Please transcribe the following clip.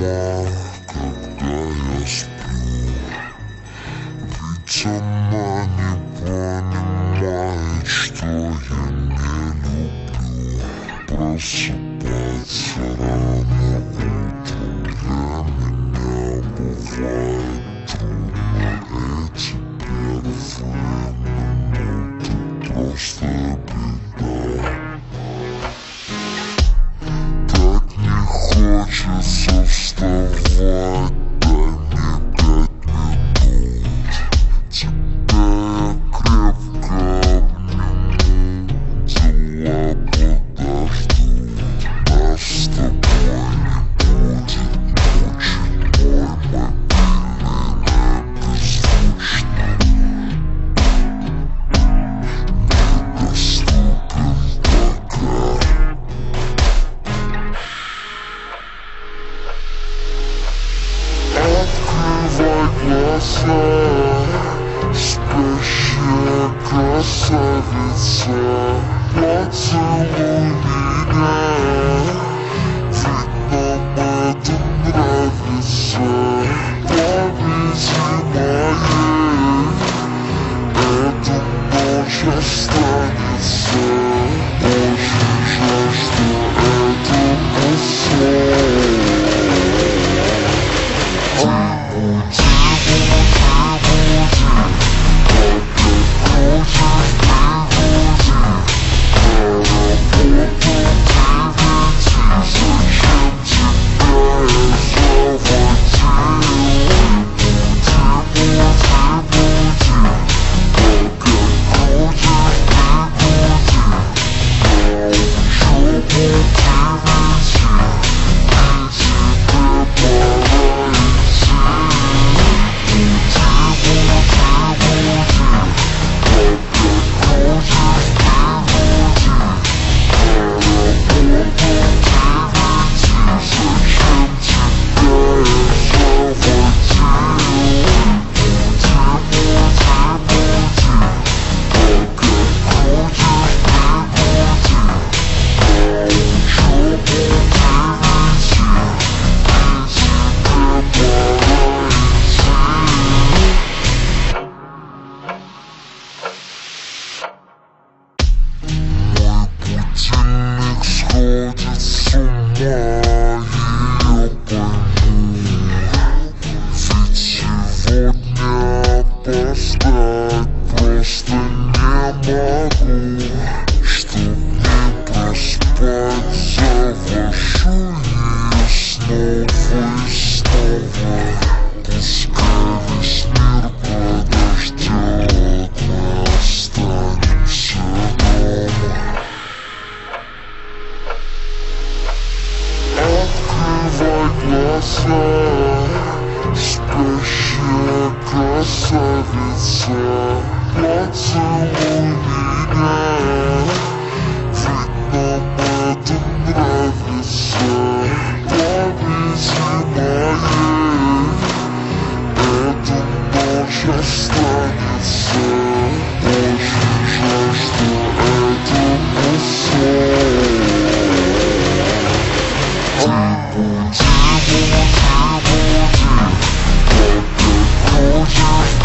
когда я сплю. Ведь она не понимает, что я не люблю просыпаться рано утром. Для меня бывает трудно эти первые минуты, просто беда. Так не хочется вставать, дай мне 5 минут. Тебя я крепко обниму, дела подождут. Нас с тобой не будет мучить мой мобильный беззвучно. Недоступен пока. Открывай глаза, спящая красавица, поцелуй меня, ведь нам это нравится. Повези моей, эта ночь останется. Очень жаль, что это не сон. Будильник сходит с ума, ее пойму. Ведь сегодня опоздать просто не могу. Чтоб не проспать, завожу ее снова и снова. Пускай весь мир подождет, мы останемся дома. Открывай глаза, спящая красавица, поцелуй меня, ведь нам это нравится. Повези моей, эта ночь останется. Очень жаль, что это не сон. Ты буди, опять крутишь.